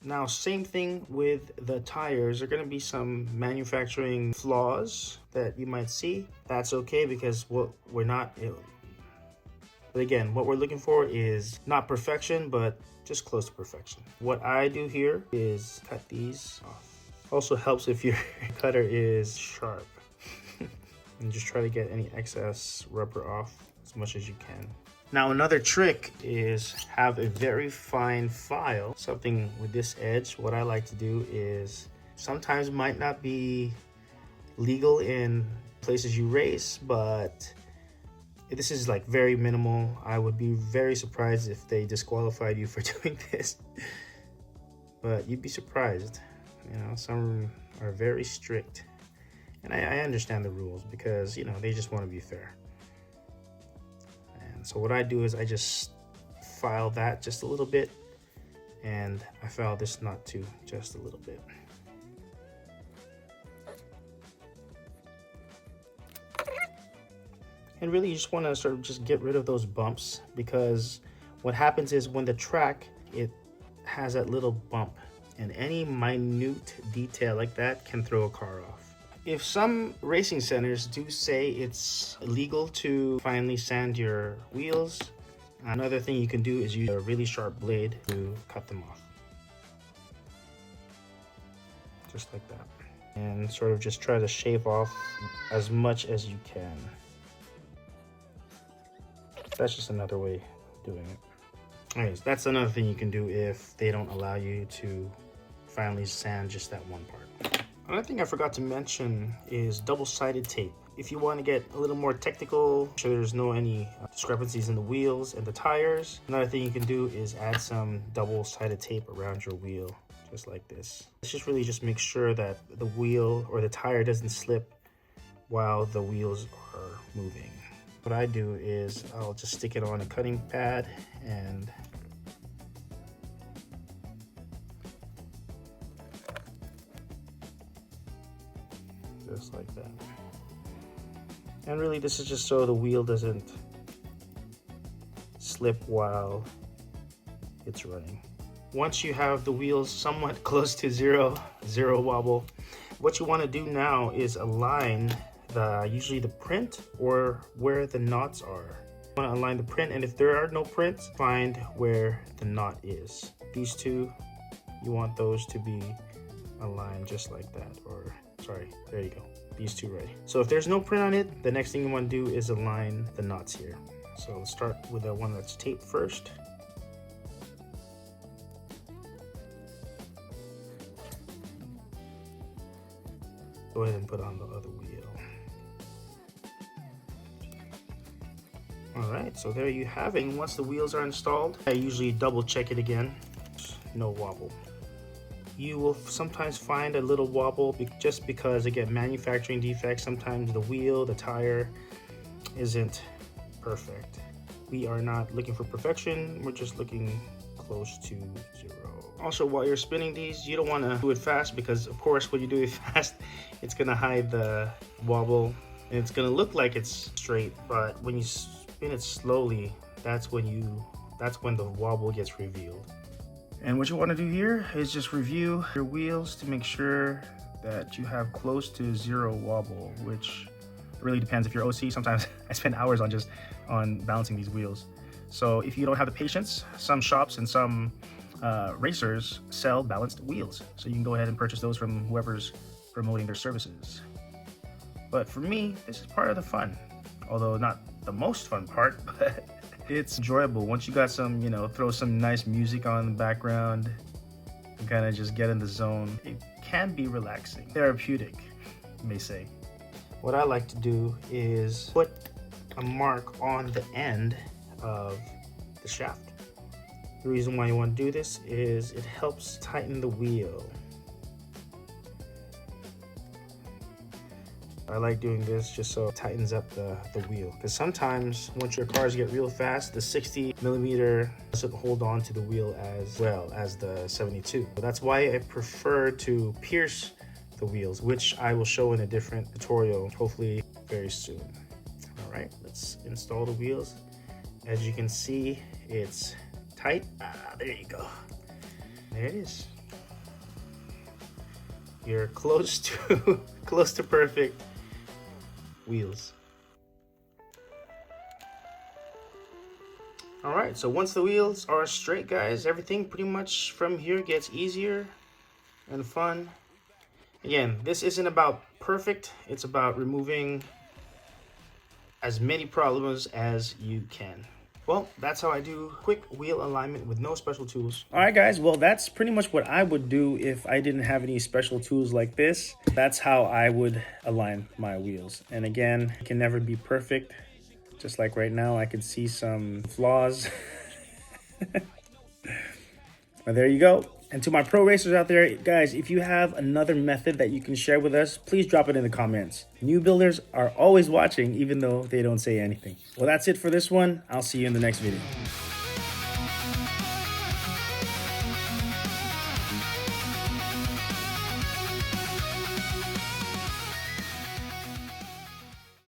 Now, same thing with the tires. There are going to be some manufacturing flaws that you might see. That's okay, because what we're not, but again, what we're looking for is not perfection, but just close to perfection. What I do here is cut these off. Also helps if your cutter is sharp. And just try to get any excess rubber off as much as you can. Now, another trick is have a very fine file, something with this edge. What I like to do is, sometimes might not be legal in places you race, but this is like very minimal. I would be very surprised if they disqualified you for doing this, but you'd be surprised. You know, some are very strict, and I understand the rules because, you know, they just want to be fair. So what I do is I just file that just a little bit, and I file this nut too, just a little bit. And really you just want to sort of just get rid of those bumps, because what happens is when the track, it has that little bump, and any minute detail like that can throw a car off. If some racing centers do say it's illegal to finely sand your wheels, another thing you can do is use a really sharp blade to cut them off. Just like that. And sort of just try to shave off as much as you can. That's just another way of doing it. Anyways, that's another thing you can do if they don't allow you to finely sand just that one part. Another thing I forgot to mention is double-sided tape. If you want to get a little more technical, make sure there's no any discrepancies in the wheels and the tires, another thing you can do is add some double-sided tape around your wheel, just like this. It's just really just make sure that the wheel or the tire doesn't slip while the wheels are moving. What I do is I'll just stick it on a cutting pad and just like that. And really this is just so the wheel doesn't slip while it's running. Once you have the wheels somewhat close to zero wobble, what you want to do now is align usually the print or where the knots are. You want to align the print, and if there are no prints, find where the knot is. These two, you want those to be aligned just like that, or sorry, there you go, these two right. So if there's no print on it, the next thing you want to do is align the knots here. So let's start with the one that's taped first. Go ahead and put on the other wheel. All right, so there you have it. And once the wheels are installed, I usually double check it again. No wobble. You will sometimes find a little wobble just because, again, manufacturing defects. Sometimes the wheel, the tire isn't perfect. We are not looking for perfection. We're just looking close to zero. Also, while you're spinning these, you don't want to do it fast, because of course when you do it fast, it's going to hide the wobble and it's going to look like it's straight, but when you spin it slowly, that's when the wobble gets revealed. And what you want to do here is just review your wheels to make sure that you have close to zero wobble, which really depends. If you're OC, sometimes I spend hours on balancing these wheels. So if you don't have the patience, some shops and some racers sell balanced wheels. So you can go ahead and purchase those from whoever's promoting their services. But for me, this is part of the fun. Although not the most fun part, but it's enjoyable. Once you got some, you know, throw some nice music on in the background and kind of just get in the zone. It can be relaxing, therapeutic, you may say. What I like to do is put a mark on the end of the shaft. The reason why you want to do this is it helps tighten the wheel. I like doing this just so it tightens up the wheel, because sometimes once your cars get real fast, the 60mm doesn't hold on to the wheel as well as the 72. So that's why I prefer to pierce the wheels, which I will show in a different tutorial, hopefully very soon. All right, let's install the wheels. As you can see, it's tight. There you go. There it is. your close to close to perfect wheels. All right, so once the wheels are straight, guys, everything pretty much from here gets easier and fun. Again, this isn't about perfect, it's about removing as many problems as you can. Well, that's how I do quick wheel alignment with no special tools. All right, guys. Well, that's pretty much what I would do if I didn't have any special tools like this. That's how I would align my wheels. And again, it can never be perfect. Just like right now, I can see some flaws. But there you go. And to my pro racers out there, guys, if you have another method that you can share with us, please drop it in the comments. New builders are always watching, even though they don't say anything. Well, that's it for this one. I'll see you in the next video.